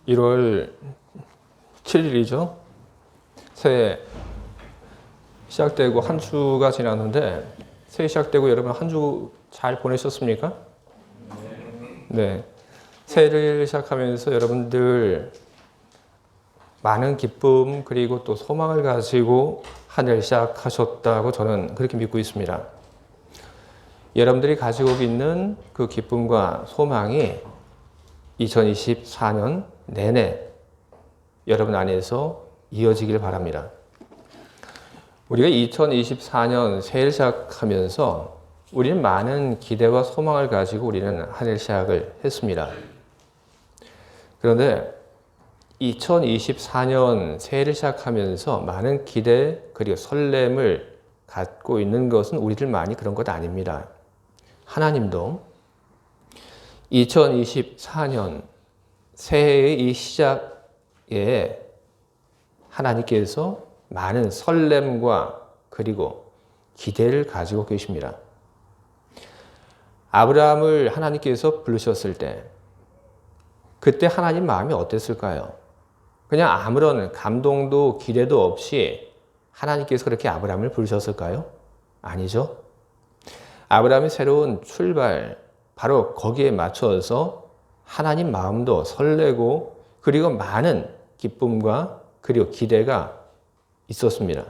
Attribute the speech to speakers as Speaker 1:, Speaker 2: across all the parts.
Speaker 1: 1월 7일이죠. 새해 시작되고 한 주가 지났는데 새해 시작되고 여러분 한 주 잘 보내셨습니까? 네. 새해를 시작하면서 여러분들 많은 기쁨 그리고 또 소망을 가지고 한 해를 시작하셨다고 저는 그렇게 믿고 있습니다. 여러분들이 가지고 있는 그 기쁨과 소망이 2024년 내내 여러분 안에서 이어지길 바랍니다. 우리가 2024년 새해를 시작하면서 우리는 많은 기대와 소망을 가지고 우리는 한 해를 시작을 했습니다. 그런데 2024년 새해를 시작하면서 많은 기대 그리고 설렘을 갖고 있는 것은 우리들만이 그런 것 아닙니다. 하나님도 2024년 새해의 이 시작에 하나님께서 많은 설렘과 그리고 기대를 가지고 계십니다. 아브라함을 하나님께서 부르셨을 때 그때 하나님 마음이 어땠을까요? 그냥 아무런 감동도 기대도 없이 하나님께서 그렇게 아브라함을 부르셨을까요? 아니죠. 아브라함의 새로운 출발, 바로 거기에 맞춰서 하나님 마음도 설레고 그리고 많은 기쁨과 그리고 기대가 있었습니다.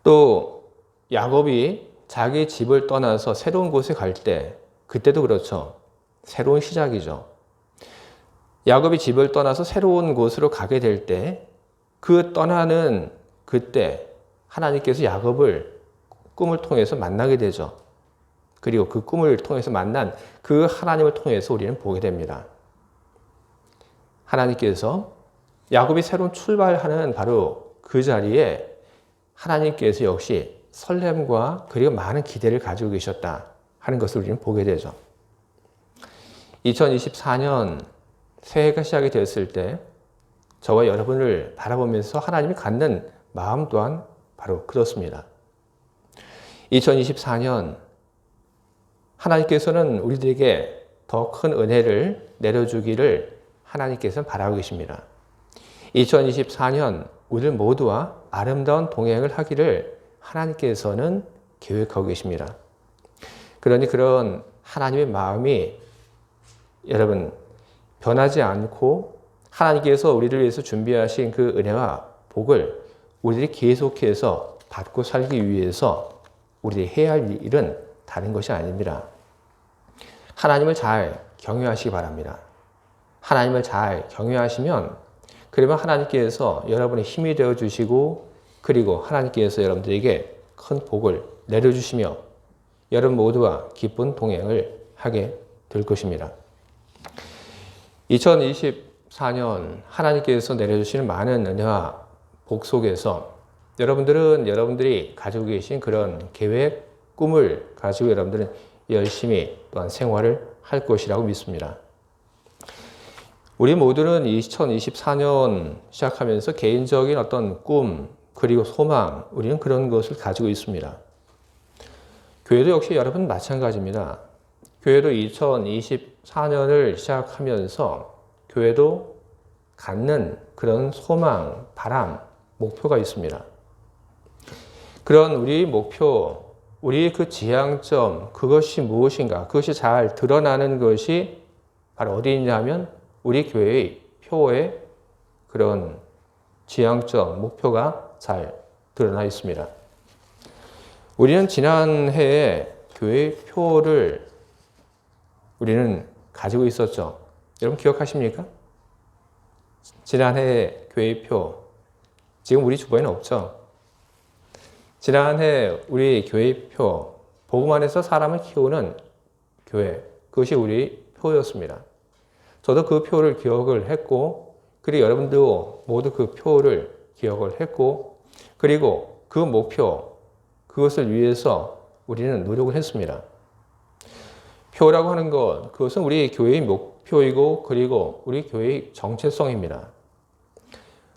Speaker 1: 또 야곱이 자기 집을 떠나서 새로운 곳에 갈 때 그때도 그렇죠. 새로운 시작이죠. 야곱이 집을 떠나서 새로운 곳으로 가게 될 때 그 떠나는 그때 하나님께서 야곱을 꿈을 통해서 만나게 되죠. 그리고 그 꿈을 통해서 만난 그 하나님을 통해서 우리는 보게 됩니다. 하나님께서 야곱이 새로운 출발하는 바로 그 자리에 하나님께서 역시 설렘과 그리고 많은 기대를 가지고 계셨다 하는 것을 우리는 보게 되죠. 2024년 새해가 시작이 되었을 때 저와 여러분을 바라보면서 하나님이 갖는 마음 또한 바로 그렇습니다. 2024년 하나님께서는 우리들에게 더 큰 은혜를 내려주기를 하나님께서는 바라고 계십니다. 2024년 우리들 모두와 아름다운 동행을 하기를 하나님께서는 계획하고 계십니다. 그러니 그런 하나님의 마음이 여러분 변하지 않고 하나님께서 우리를 위해서 준비하신 그 은혜와 복을 우리들이 계속해서 받고 살기 위해서 우리들이 해야 할 일은 다른 것이 아닙니다. 하나님을 잘 경외하시기 바랍니다. 하나님을 잘 경외하시면 그러면 하나님께서 여러분의 힘이 되어 주시고 그리고 하나님께서 여러분들에게 큰 복을 내려주시며 여러분 모두와 기쁜 동행을 하게 될 것입니다. 2024년 하나님께서 내려주시는 많은 은혜와 복 속에서 여러분들은 여러분들이 가지고 계신 그런 계획, 꿈을 가지고 여러분들은 열심히 또한 생활을 할 것이라고 믿습니다. 우리 모두는 2024년 시작하면서 개인적인 어떤 꿈 그리고 소망, 우리는 그런 것을 가지고 있습니다. 교회도 역시 여러분 마찬가지입니다. 교회도 2024년을 시작하면서 교회도 갖는 그런 소망, 바람, 목표가 있습니다. 그런 우리 목표, 우리의 그 지향점, 그것이 무엇인가, 그것이 잘 드러나는 것이 바로 어디 있냐면 우리 교회의 표에 그런 지향점, 목표가 잘 드러나 있습니다. 우리는 지난 해에 교회의 표를 우리는 가지고 있었죠. 여러분 기억하십니까? 지난해 교회의 표, 지금 우리 주변에는 없죠. 지난해 우리 교회의 표, 복음 안에서 사람을 키우는 교회, 그것이 우리 표였습니다. 저도 그 표를 기억을 했고, 그리고 여러분도 모두 그 표를 기억을 했고, 그리고 그 목표, 그것을 위해서 우리는 노력을 했습니다. 표라고 하는 것, 그것은 우리 교회의 목표이고 그리고 우리 교회의 정체성입니다.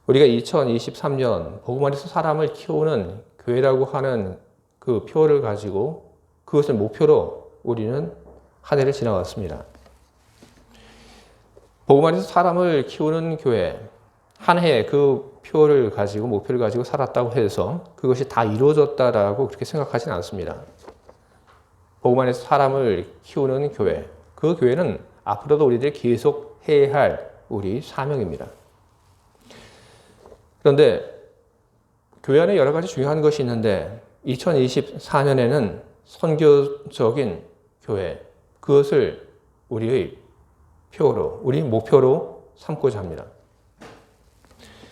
Speaker 1: 우리가 2023년 복음 안에서 사람을 키우는 교회라고 하는 그 표를 가지고 그것을 목표로 우리는 한 해를 지나왔습니다. 복음 안에서 사람을 키우는 교회, 한 해 그 표를 가지고, 목표를 가지고 살았다고 해서 그것이 다 이루어졌다라고 그렇게 생각하지는 않습니다. 복음 안에서 사람을 키우는 교회, 그 교회는 앞으로도 우리들이 계속 해야 할 우리 사명입니다. 그런데 교회 안에 여러 가지 중요한 것이 있는데 2024년에는 선교적인 교회, 그것을 우리의 표로, 우리 목표로 삼고자 합니다.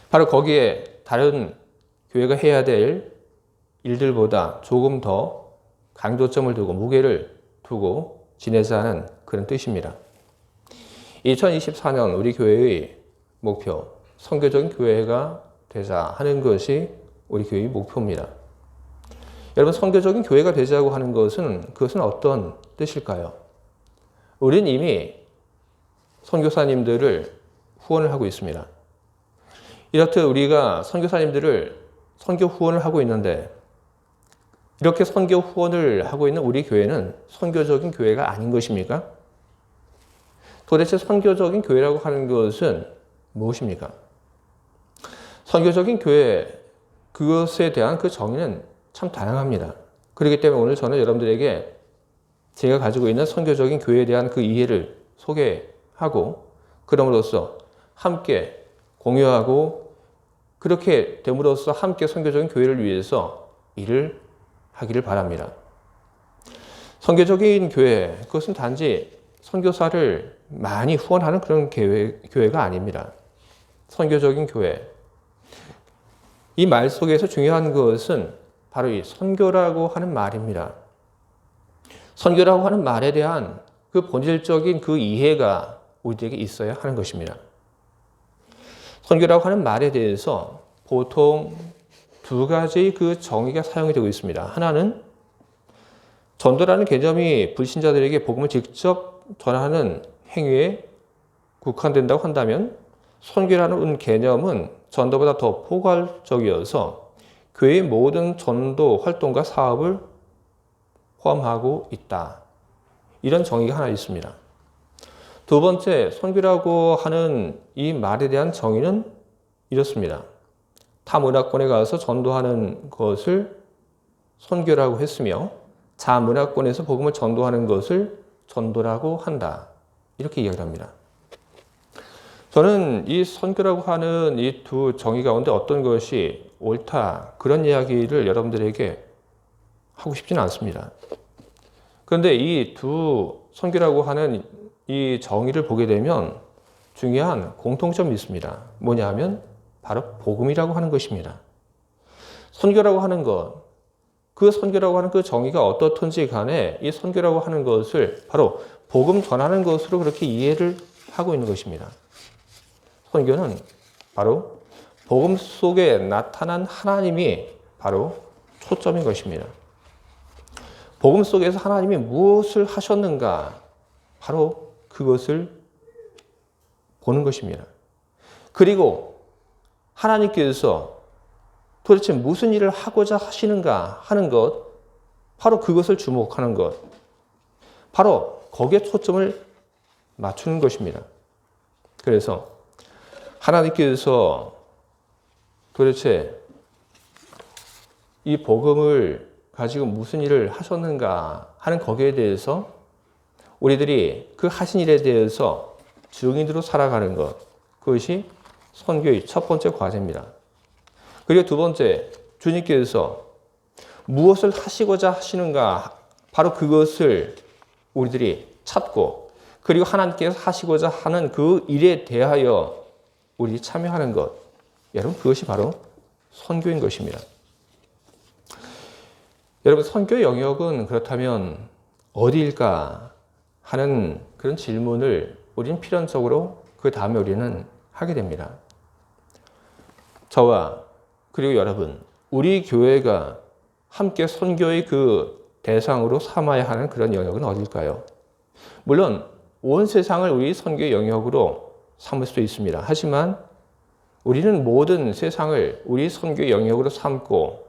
Speaker 1: 바로 거기에 다른 교회가 해야 될 일들보다 조금 더 강조점을 두고 무게를 두고 지내자는 그런 뜻입니다. 2024년 우리 교회의 목표, 선교적인 교회가 되자 하는 것이 우리 교회의 목표입니다. 여러분, 선교적인 교회가 되자고 하는 그것은 어떤 뜻일까요? 우리는 이미 선교사님들을 후원을 하고 있습니다. 이렇듯 우리가 선교사님들을 선교 후원을 하고 있는데 이렇게 선교 후원을 하고 있는 우리 교회는 선교적인 교회가 아닌 것입니까? 도대체 선교적인 교회라고 하는 것은 무엇입니까? 선교적인 교회, 그것에 대한 그 정의는 참 다양합니다. 그렇기 때문에 오늘 저는 여러분들에게 제가 가지고 있는 선교적인 교회에 대한 그 이해를 소개하고 그럼으로써 함께 공유하고 그렇게 됨으로써 함께 선교적인 교회를 위해서 일을 하기를 바랍니다. 선교적인 교회, 그것은 단지 선교사를 많이 후원하는 그런 교회가 아닙니다. 선교적인 교회. 이 말 속에서 중요한 것은 바로 이 선교라고 하는 말입니다. 선교라고 하는 말에 대한 그 본질적인 그 이해가 우리에게 있어야 하는 것입니다. 선교라고 하는 말에 대해서 보통 두 가지 그 정의가 사용이 되고 있습니다. 하나는 전도라는 개념이 불신자들에게 복음을 직접 전하는 행위에 국한된다고 한다면 선교라는 개념은 전도보다 더 포괄적이어서 교회의 모든 전도 활동과 사업을 포함하고 있다. 이런 정의가 하나 있습니다. 두 번째, 선교라고 하는 이 말에 대한 정의는 이렇습니다. 타 문화권에 가서 전도하는 것을 선교라고 했으며 자 문화권에서 복음을 전도하는 것을 전도라고 한다. 이렇게 이야기를 합니다. 저는 이 선교라고 하는 이 두 정의 가운데 어떤 것이 옳다, 그런 이야기를 여러분들에게 하고 싶지는 않습니다. 그런데 이 두 선교라고 하는 이 정의를 보게 되면 중요한 공통점이 있습니다. 뭐냐 하면 바로 복음이라고 하는 것입니다. 선교라고 하는 것, 그 선교라고 하는 그 정의가 어떻든지 간에 이 선교라고 하는 것을 바로 복음 전하는 것으로 그렇게 이해를 하고 있는 것입니다. 선교는 바로 복음 속에 나타난 하나님이 바로 초점인 것입니다. 복음 속에서 하나님이 무엇을 하셨는가, 바로 그것을 보는 것입니다. 그리고 하나님께서 도대체 무슨 일을 하고자 하시는가 하는 것, 바로 그것을 주목하는 것, 바로 거기에 초점을 맞추는 것입니다. 그래서 하나님께서 도대체 이 복음을 가지고 무슨 일을 하셨는가 하는 거기에 대해서 우리들이 그 하신 일에 대해서 증인으로 살아가는 것, 그것이 선교의 첫 번째 과제입니다. 그리고 두 번째, 주님께서 무엇을 하시고자 하시는가, 바로 그것을 우리들이 찾고 그리고 하나님께서 하시고자 하는 그 일에 대하여 우리 참여하는 것, 여러분, 그것이 바로 선교인 것입니다. 여러분, 선교 영역은 그렇다면 어디일까 하는 그런 질문을 우리는 필연적으로 그 다음에 우리는 하게 됩니다. 저와 그리고 여러분, 우리 교회가 함께 선교의 그 대상으로 삼아야 하는 그런 영역은 어딜까요? 물론 온 세상을 우리 선교의 영역으로 삼을 수도 있습니다. 하지만 우리는 모든 세상을 우리 선교의 영역으로 삼고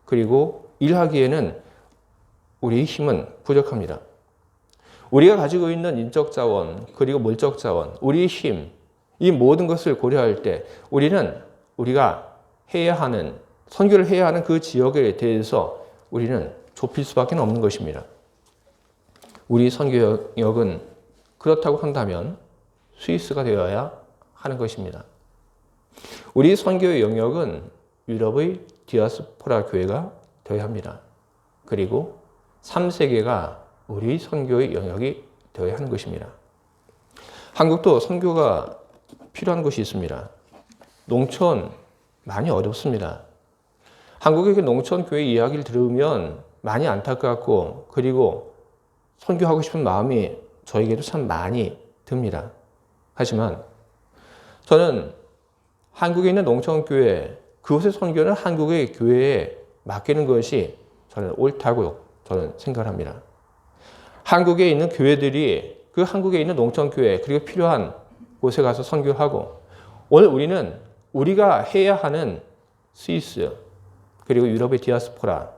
Speaker 1: 그리고 일하기에는 우리의 힘은 부족합니다. 우리가 가지고 있는 인적 자원, 그리고 물적 자원, 우리의 힘, 이 모든 것을 고려할 때 우리는 우리가 해야 하는, 선교를 해야 하는 그 지역에 대해서 우리는 좁힐 수밖에 없는 것입니다. 우리 선교 영역은 그렇다고 한다면 스위스가 되어야 하는 것입니다. 우리 선교의 영역은 유럽의 디아스포라 교회가 되어야 합니다. 그리고 3세계가 우리 선교의 영역이 되어야 하는 것입니다. 한국도 선교가 필요한 곳이 있습니다. 농촌 많이 어렵습니다. 한국의 농촌 교회 이야기를 들으면 많이 안타깝고 그리고 선교하고 싶은 마음이 저에게도 참 많이 듭니다. 하지만 저는 한국에 있는 농촌 교회, 그곳의 선교는 한국의 교회에 맡기는 것이 저는 옳다고 저는 생각을 합니다. 한국에 있는 교회들이 그 한국에 있는 농촌 교회 그리고 필요한 곳에 가서 선교하고 오늘 우리는 우리가 해야 하는 스위스 그리고 유럽의 디아스포라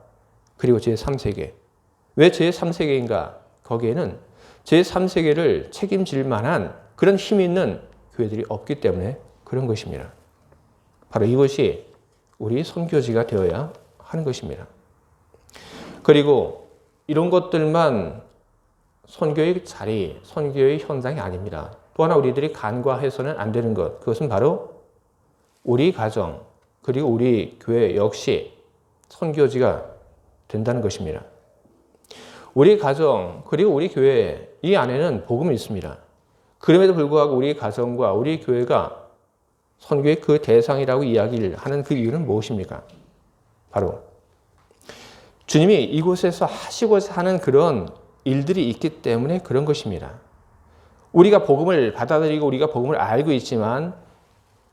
Speaker 1: 그리고 제3세계 왜 제3세계인가? 거기에는 제3세계를 책임질 만한 그런 힘이 있는 교회들이 없기 때문에 그런 것입니다. 바로 이것이 우리 선교지가 되어야 하는 것입니다. 그리고 이런 것들만 선교의 자리, 선교의 현장이 아닙니다. 또 하나 우리들이 간과해서는 안 되는 것, 그것은 바로 우리 가정, 그리고 우리 교회 역시 선교지가 된다는 것입니다. 우리 가정, 그리고 우리 교회, 이 안에는 복음이 있습니다. 그럼에도 불구하고 우리 가정과 우리 교회가 선교의 그 대상이라고 이야기를 하는 그 이유는 무엇입니까? 바로 주님이 이곳에서 하시고자 하는 그런 일들이 있기 때문에 그런 것입니다. 우리가 복음을 받아들이고 우리가 복음을 알고 있지만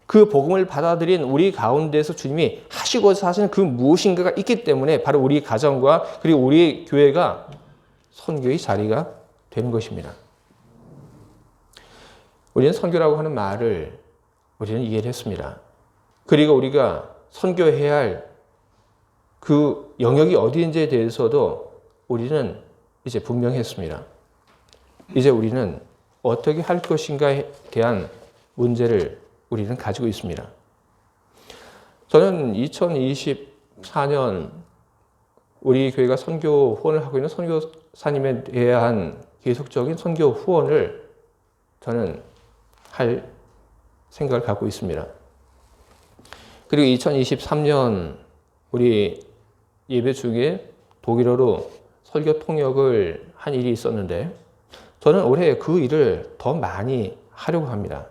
Speaker 1: 그 복음을 받아들인 우리 가운데서 주님이 하시고자 하시는 그 무엇인가가 있기 때문에 바로 우리 가정과 그리고 우리 교회가 선교의 자리가 되는 것입니다. 우리는 선교라고 하는 말을 우리는 이해를 했습니다. 그리고 우리가 선교해야 할 그 영역이 어디인지에 대해서도 우리는 이제 분명했습니다. 이제 우리는 어떻게 할 것인가에 대한 문제를 우리는 가지고 있습니다. 저는 2024년 우리 교회가 선교 후원을 하고 있는 선교사님에 대한 계속적인 선교 후원을 저는 할 생각을 갖고 있습니다. 그리고 2023년 우리 예배 중에 독일어로 설교 통역을 한 일이 있었는데 저는 올해 그 일을 더 많이 하려고 합니다.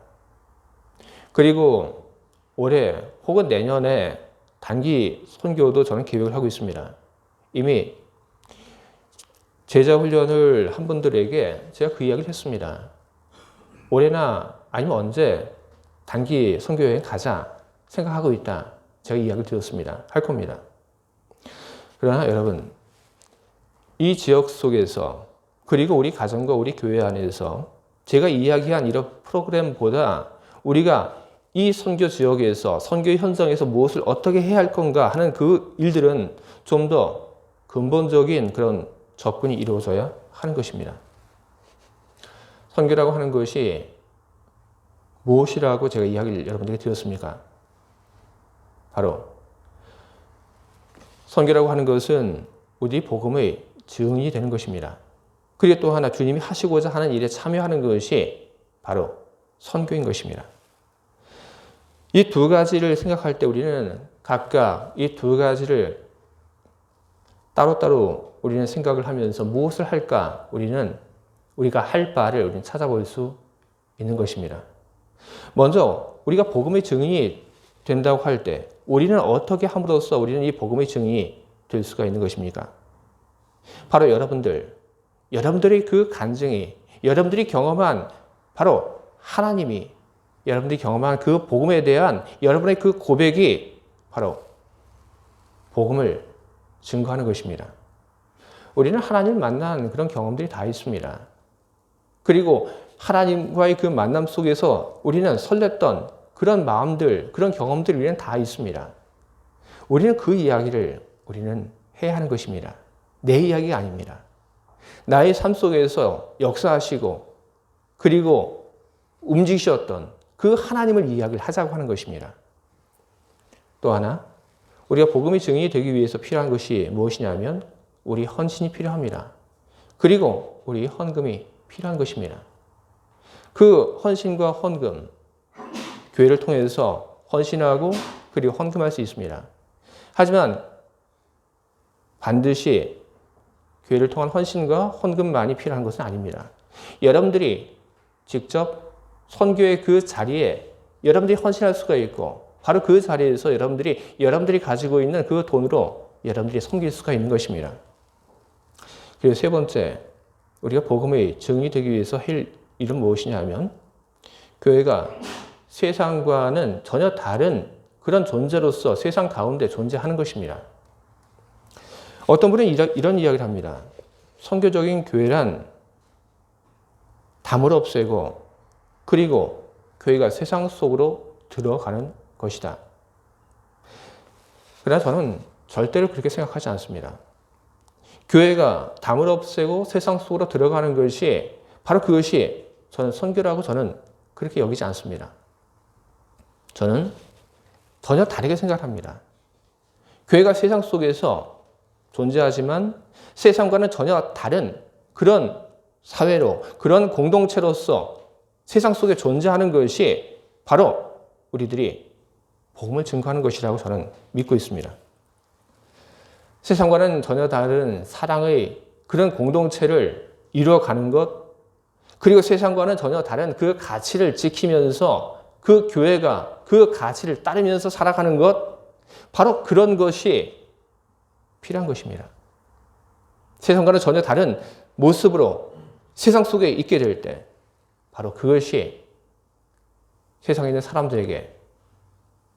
Speaker 1: 그리고 올해 혹은 내년에 단기 선교도 저는 계획을 하고 있습니다. 이미 제자 훈련을 한 분들에게 제가 그 이야기를 했습니다. 올해나 아니면 언제 단기 선교 여행 가자 생각하고 있다. 제가 이야기를 드렸습니다. 할 겁니다. 그러나 여러분, 이 지역 속에서 그리고 우리 가정과 우리 교회 안에서 제가 이야기한 이런 프로그램보다 우리가 이 선교 지역에서 선교 현장에서 무엇을 어떻게 해야 할 건가 하는 그 일들은 좀 더 근본적인 그런 접근이 이루어져야 하는 것입니다. 선교라고 하는 것이 무엇이라고 제가 이야기를 여러분들에게 드렸습니까? 바로 선교라고 하는 것은 우리 복음의 증인이 되는 것입니다. 그리고 또 하나 주님이 하시고자 하는 일에 참여하는 것이 바로 선교인 것입니다. 이 두 가지를 생각할 때 우리는 각각 이 두 가지를 따로따로 우리는 생각을 하면서 무엇을 할까 우리가 할 바를 우리는 찾아볼 수 있는 것입니다. 먼저 우리가 복음의 증인이 된다고 할 때 우리는 어떻게 함으로써 우리는 이 복음의 증인이 될 수가 있는 것입니까? 바로 여러분들의 그 간증이, 여러분들이 경험한 바로 하나님이, 여러분들이 경험한 그 복음에 대한 여러분의 그 고백이 바로 복음을 증거하는 것입니다. 우리는 하나님을 만난 그런 경험들이 다 있습니다. 그리고 하나님과의 그 만남 속에서 우리는 설렜던 그런 마음들, 그런 경험들이 우리는 다 있습니다. 우리는 그 이야기를 우리는 해야 하는 것입니다. 내 이야기가 아닙니다. 나의 삶 속에서 역사하시고 그리고 움직이셨던 그 하나님을 이야기를 하자고 하는 것입니다. 또 하나, 우리가 복음의 증인이 되기 위해서 필요한 것이 무엇이냐면 우리 헌신이 필요합니다. 그리고 우리 헌금이 필요한 것입니다. 그 헌신과 헌금, 교회를 통해서 헌신하고 그리고 헌금할 수 있습니다. 하지만 반드시 교회를 통한 헌신과 헌금만이 필요한 것은 아닙니다. 여러분들이 직접 선교의 그 자리에 여러분들이 헌신할 수가 있고 바로 그 자리에서 여러분들이 가지고 있는 그 돈으로 여러분들이 섬길 수가 있는 것입니다. 그리고 세 번째, 우리가 복음의 증인이 되기 위해서 할 일은 무엇이냐 하면 교회가 세상과는 전혀 다른 그런 존재로서 세상 가운데 존재하는 것입니다. 어떤 분은 이런 이야기를 합니다. 선교적인 교회란 담을 없애고 그리고 교회가 세상 속으로 들어가는 것이다. 그러나 저는 절대로 그렇게 생각하지 않습니다. 교회가 담을 없애고 세상 속으로 들어가는 것이 바로 그것이 저는 선교라고 저는 그렇게 여기지 않습니다. 저는 전혀 다르게 생각합니다. 교회가 세상 속에서 존재하지만 세상과는 전혀 다른 그런 사회로, 그런 공동체로서 세상 속에 존재하는 것이 바로 우리들이 복음을 증거하는 것이라고 저는 믿고 있습니다. 세상과는 전혀 다른 사랑의 그런 공동체를 이루어가는 것, 그리고 세상과는 전혀 다른 그 가치를 지키면서 그 교회가 그 가치를 따르면서 살아가는 것, 바로 그런 것이 필요한 것입니다. 세상과는 전혀 다른 모습으로 세상 속에 있게 될 때, 바로 그것이 세상에 있는 사람들에게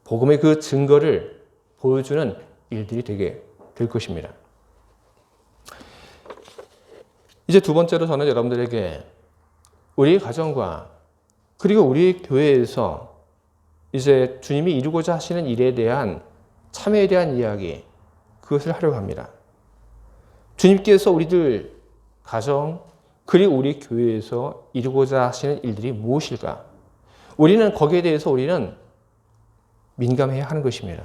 Speaker 1: 복음의 그 증거를 보여주는 일들이 되게 될 것입니다. 이제 두 번째로 저는 여러분들에게 우리 가정과 그리고 우리 교회에서 이제 주님이 이루고자 하시는 일에 대한 참여에 대한 이야기, 그것을 하려고 합니다. 주님께서 우리들 가정 그리고 우리 교회에서 이루고자 하시는 일들이 무엇일까? 우리는 거기에 대해서 우리는 민감해야 하는 것입니다.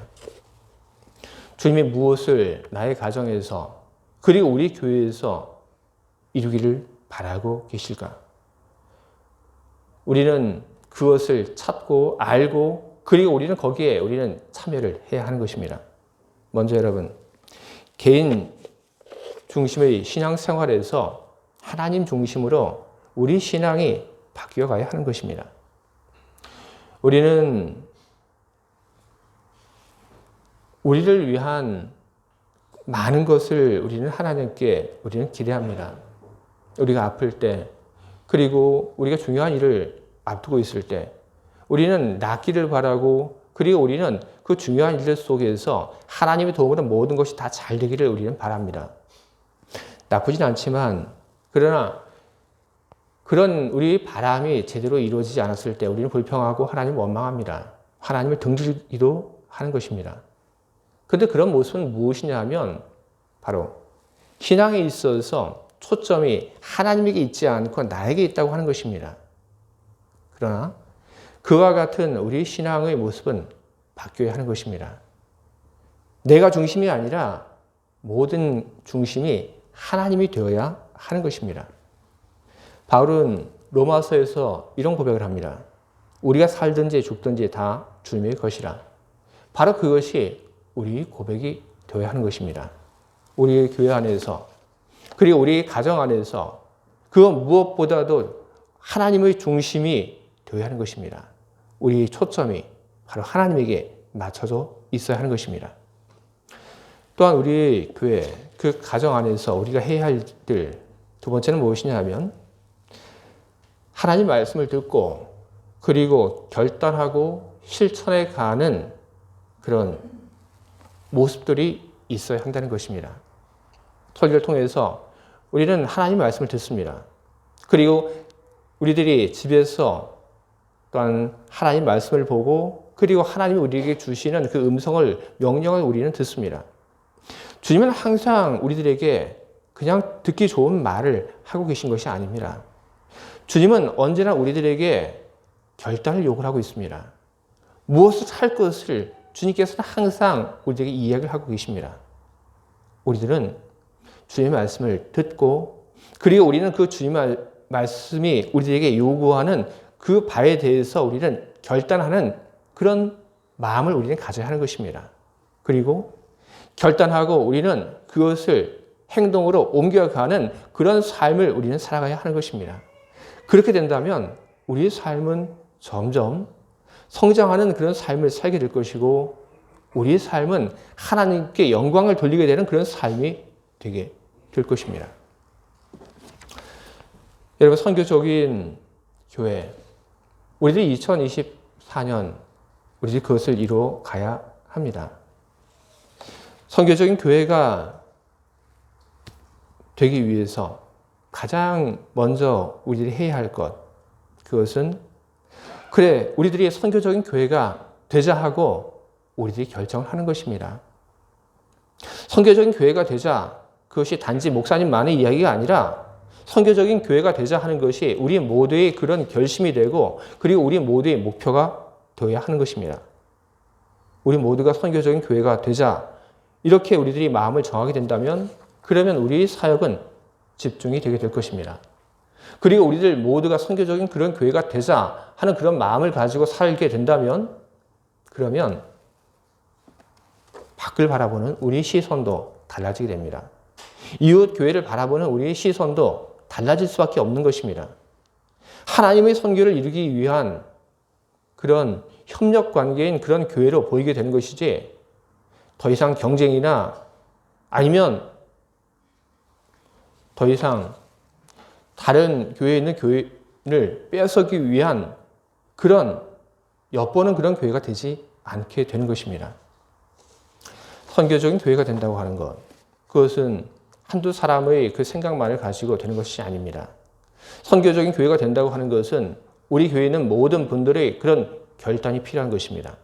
Speaker 1: 주님이 무엇을 나의 가정에서 그리고 우리 교회에서 이루기를 바라고 계실까? 우리는 그것을 찾고 알고 그리고 우리는 거기에 우리는 참여를 해야 하는 것입니다. 먼저 여러분, 개인 중심의 신앙생활에서 하나님 중심으로 우리 신앙이 바뀌어가야 하는 것입니다. 우리는 우리를 위한 많은 것을 우리는 하나님께 우리는 기대합니다. 우리가 아플 때, 그리고 우리가 중요한 일을 앞두고 있을 때, 우리는 낫기를 바라고, 그리고 우리는 그 중요한 일들 속에서 하나님의 도움으로 모든 것이 다 잘 되기를 우리는 바랍니다. 나쁘진 않지만, 그러나 그런 우리 바람이 제대로 이루어지지 않았을 때 우리는 불평하고 하나님을 원망합니다. 하나님을 등지기도 하는 것입니다. 그런데 그런 모습은 무엇이냐 하면 바로 신앙에 있어서 초점이 하나님에게 있지 않고 나에게 있다고 하는 것입니다. 그러나 그와 같은 우리 신앙의 모습은 바뀌어야 하는 것입니다. 내가 중심이 아니라 모든 중심이 하나님이 되어야 하는 것입니다. 바울은 로마서에서 이런 고백을 합니다. 우리가 살든지 죽든지 다 주님의 것이라. 바로 그것이 우리 고백이 되어야 하는 것입니다. 우리 교회 안에서 그리고 우리 가정 안에서 그 무엇보다도 하나님의 중심이 되어야 하는 것입니다. 우리 초점이 바로 하나님에게 맞춰져 있어야 하는 것입니다. 또한 우리 교회 그 가정 안에서 우리가 해야 할 일 두 번째는 무엇이냐 하면 하나님 말씀을 듣고 그리고 결단하고 실천해 가는 그런 모습들이 있어야 한다는 것입니다. 설교를 통해서 우리는 하나님 말씀을 듣습니다. 그리고 우리들이 집에서 또한 하나님 말씀을 보고 그리고 하나님이 우리에게 주시는 그 음성을, 명령을 우리는 듣습니다. 주님은 항상 우리들에게 그냥 듣기 좋은 말을 하고 계신 것이 아닙니다. 주님은 언제나 우리들에게 결단을 요구하고 있습니다. 무엇을 할 것을 주님께서는 항상 우리에게 이야기를 하고 계십니다. 우리들은 주님의 말씀을 듣고 그리고 우리는 그 주님의 말씀이 우리에게 요구하는 그 바에 대해서 우리는 결단하는 그런 마음을 우리는 가져야 하는 것입니다. 그리고 결단하고 우리는 그것을 행동으로 옮겨가는 그런 삶을 우리는 살아가야 하는 것입니다. 그렇게 된다면 우리의 삶은 점점 성장하는 그런 삶을 살게 될 것이고 우리의 삶은 하나님께 영광을 돌리게 되는 그런 삶이 되게 될 것입니다. 여러분, 선교적인 교회, 우리들이 2024년 우리들이 그것을 이루어 가야 합니다. 선교적인 교회가 되기 위해서 가장 먼저 우리들이 해야 할 것, 그것은 그래, 우리들이 선교적인 교회가 되자 하고 우리들이 결정을 하는 것입니다. 선교적인 교회가 되자, 그것이 단지 목사님만의 이야기가 아니라 선교적인 교회가 되자 하는 것이 우리 모두의 그런 결심이 되고 그리고 우리 모두의 목표가 되어야 하는 것입니다. 우리 모두가 선교적인 교회가 되자 이렇게 우리들이 마음을 정하게 된다면 그러면 우리 사역은 집중이 되게 될 것입니다. 그리고 우리들 모두가 선교적인 그런 교회가 되자 하는 그런 마음을 가지고 살게 된다면 그러면 밖을 바라보는 우리 시선도 달라지게 됩니다. 이웃 교회를 바라보는 우리의 시선도 달라질 수밖에 없는 것입니다. 하나님의 선교를 이루기 위한 그런 협력 관계인 그런 교회로 보이게 되는 것이지 더 이상 경쟁이나 아니면 더 이상 다른 교회에 있는 교회를 빼앗기 위한 그런 엿보는 그런 교회가 되지 않게 되는 것입니다. 선교적인 교회가 된다고 하는 것, 그것은 한두 사람의 그 생각만을 가지고 되는 것이 아닙니다. 선교적인 교회가 된다고 하는 것은 우리 교회에 있는 모든 분들의 그런 결단이 필요한 것입니다.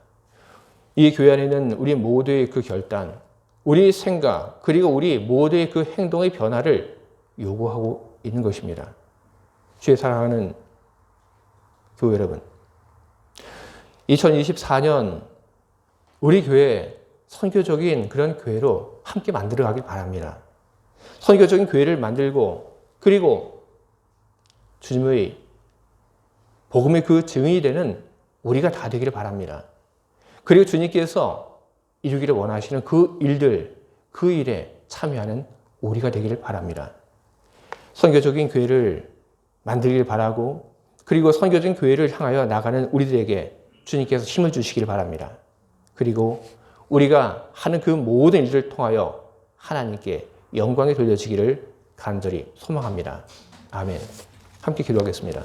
Speaker 1: 이 교회 안에 있는 우리 모두의 그 결단, 우리의 생각, 그리고 우리 모두의 그 행동의 변화를 요구하고 있는 것입니다. 주의 사랑하는 교회 여러분, 2024년 우리 교회 선교적인 그런 교회로 함께 만들어가길 바랍니다. 선교적인 교회를 만들고 그리고 주님의 복음의 그 증인이 되는 우리가 다 되기를 바랍니다. 그리고 주님께서 이루기를 원하시는 그 일들, 그 일에 참여하는 우리가 되기를 바랍니다. 선교적인 교회를 만들기를 바라고 그리고 선교적인 교회를 향하여 나가는 우리들에게 주님께서 힘을 주시기를 바랍니다. 그리고 우리가 하는 그 모든 일을 통하여 하나님께 영광이 돌려지기를 간절히 소망합니다. 아멘. 함께 기도하겠습니다.